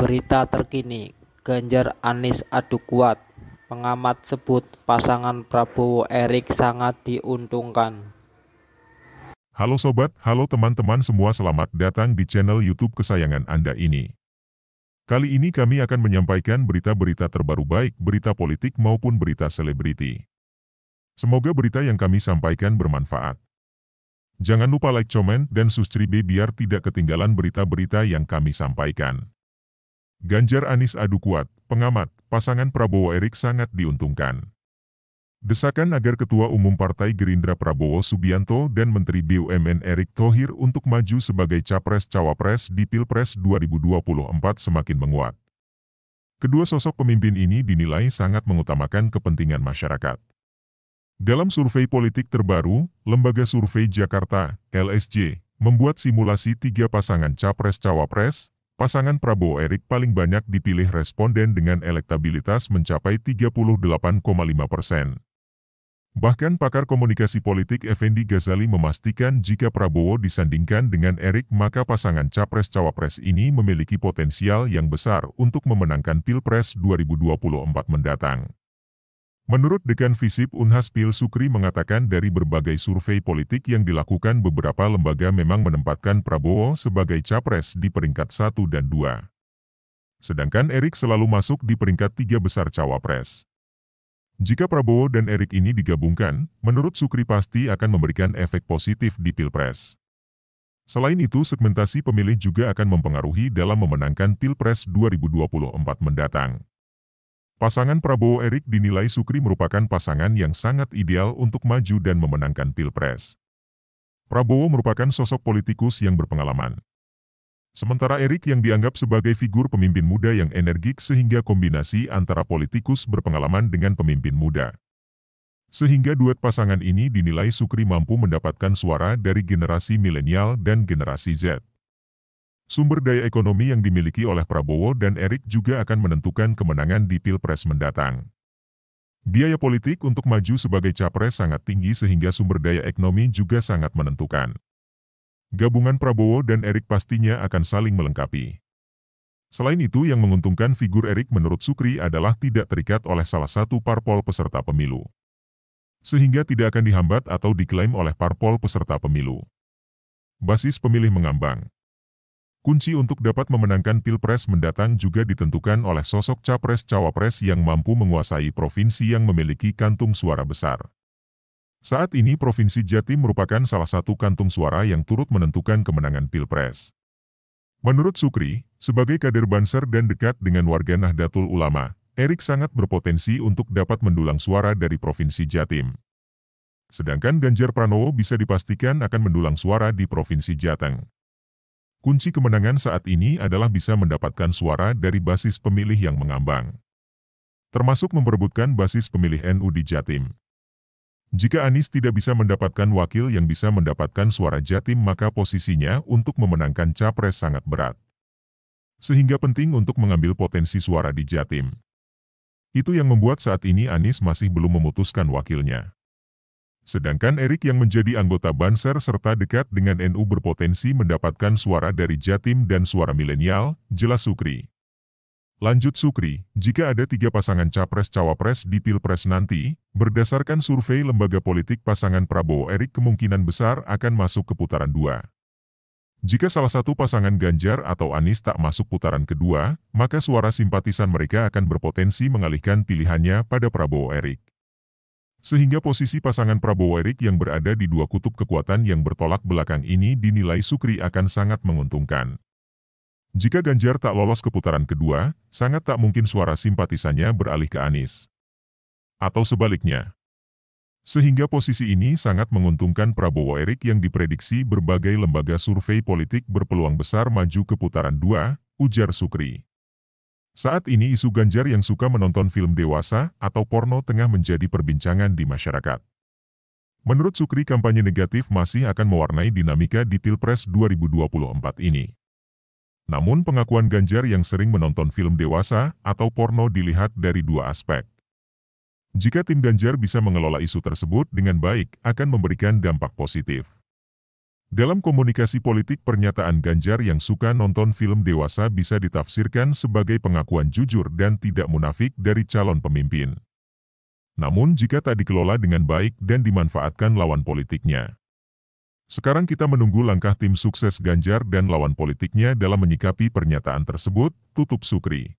Berita terkini, Ganjar Anies adu kuat. Pengamat sebut pasangan Prabowo Erik sangat diuntungkan. Halo sobat, halo teman-teman semua, selamat datang di channel YouTube kesayangan Anda ini. Kali ini kami akan menyampaikan berita-berita terbaru, baik berita politik maupun berita selebriti. Semoga berita yang kami sampaikan bermanfaat. Jangan lupa like, comment, dan subscribe biar tidak ketinggalan berita-berita yang kami sampaikan. Ganjar Anies adu kuat, pengamat, pasangan Prabowo Erik sangat diuntungkan. Desakan agar Ketua Umum Partai Gerindra Prabowo Subianto dan Menteri BUMN Erick Thohir untuk maju sebagai Capres-Cawapres di Pilpres 2024 semakin menguat. Kedua sosok pemimpin ini dinilai sangat mengutamakan kepentingan masyarakat. Dalam survei politik terbaru, Lembaga Survei Jakarta, LSJ, membuat simulasi 3 pasangan Capres-Cawapres. Pasangan Prabowo Erik paling banyak dipilih responden dengan elektabilitas mencapai 38,5%. Bahkan pakar komunikasi politik Effendi Ghazali memastikan jika Prabowo disandingkan dengan Erik maka pasangan Capres-Cawapres ini memiliki potensial yang besar untuk memenangkan Pilpres 2024 mendatang. Menurut Dekan Visip Unhas Pil Sukri mengatakan dari berbagai survei politik yang dilakukan beberapa lembaga memang menempatkan Prabowo sebagai capres di peringkat 1 dan 2. Sedangkan Erik selalu masuk di peringkat 3 besar cawapres. Jika Prabowo dan Erik ini digabungkan, menurut Sukri pasti akan memberikan efek positif di Pilpres. Selain itu, segmentasi pemilih juga akan mempengaruhi dalam memenangkan Pilpres 2024 mendatang. Pasangan Prabowo Erik dinilai Sukri merupakan pasangan yang sangat ideal untuk maju dan memenangkan Pilpres. Prabowo merupakan sosok politikus yang berpengalaman. Sementara Erik yang dianggap sebagai figur pemimpin muda yang energik sehingga kombinasi antara politikus berpengalaman dengan pemimpin muda. Sehingga duet pasangan ini dinilai Sukri mampu mendapatkan suara dari generasi milenial dan generasi Z. Sumber daya ekonomi yang dimiliki oleh Prabowo dan Erik juga akan menentukan kemenangan di Pilpres mendatang. Biaya politik untuk maju sebagai capres sangat tinggi sehingga sumber daya ekonomi juga sangat menentukan. Gabungan Prabowo dan Erik pastinya akan saling melengkapi. Selain itu yang menguntungkan figur Erik menurut Sukri adalah tidak terikat oleh salah satu parpol peserta pemilu. Sehingga tidak akan dihambat atau diklaim oleh parpol peserta pemilu. Basis pemilih mengambang. Kunci untuk dapat memenangkan Pilpres mendatang juga ditentukan oleh sosok Capres-Cawapres yang mampu menguasai provinsi yang memiliki kantung suara besar. Saat ini Provinsi Jatim merupakan salah satu kantung suara yang turut menentukan kemenangan Pilpres. Menurut Sukri, sebagai kader Banser dan dekat dengan warga Nahdlatul Ulama, Erik sangat berpotensi untuk dapat mendulang suara dari Provinsi Jatim. Sedangkan Ganjar Pranowo bisa dipastikan akan mendulang suara di Provinsi Jateng. Kunci kemenangan saat ini adalah bisa mendapatkan suara dari basis pemilih yang mengambang. Termasuk memperebutkan basis pemilih NU di Jatim. Jika Anies tidak bisa mendapatkan wakil yang bisa mendapatkan suara Jatim maka posisinya untuk memenangkan capres sangat berat. Sehingga penting untuk mengambil potensi suara di Jatim. Itu yang membuat saat ini Anies masih belum memutuskan wakilnya. Sedangkan Erik yang menjadi anggota Banser serta dekat dengan NU berpotensi mendapatkan suara dari Jatim dan suara milenial, jelas Sukri. Lanjut Sukri, jika ada 3 pasangan Capres-Cawapres di Pilpres nanti, berdasarkan survei lembaga politik pasangan Prabowo Erik kemungkinan besar akan masuk ke putaran 2. Jika salah satu pasangan Ganjar atau Anies tak masuk putaran kedua, maka suara simpatisan mereka akan berpotensi mengalihkan pilihannya pada Prabowo Erik. Sehingga posisi pasangan Prabowo Erik yang berada di 2 kutub kekuatan yang bertolak belakang ini dinilai Sukri akan sangat menguntungkan. Jika Ganjar tak lolos ke putaran kedua, sangat tak mungkin suara simpatisannya beralih ke Anies. Atau sebaliknya. Sehingga posisi ini sangat menguntungkan Prabowo Erik yang diprediksi berbagai lembaga survei politik berpeluang besar maju ke putaran 2, ujar Sukri. Saat ini isu Ganjar yang suka menonton film dewasa atau porno tengah menjadi perbincangan di masyarakat. Menurut Sukri kampanye negatif masih akan mewarnai dinamika di Pilpres 2024 ini. Namun pengakuan Ganjar yang sering menonton film dewasa atau porno dilihat dari 2 aspek. Jika tim Ganjar bisa mengelola isu tersebut dengan baik, akan memberikan dampak positif. Dalam komunikasi politik, pernyataan Ganjar yang suka nonton film dewasa bisa ditafsirkan sebagai pengakuan jujur dan tidak munafik dari calon pemimpin. Namun jika tak dikelola dengan baik dan dimanfaatkan lawan politiknya. Sekarang kita menunggu langkah tim sukses Ganjar dan lawan politiknya dalam menyikapi pernyataan tersebut, tutup Sukri.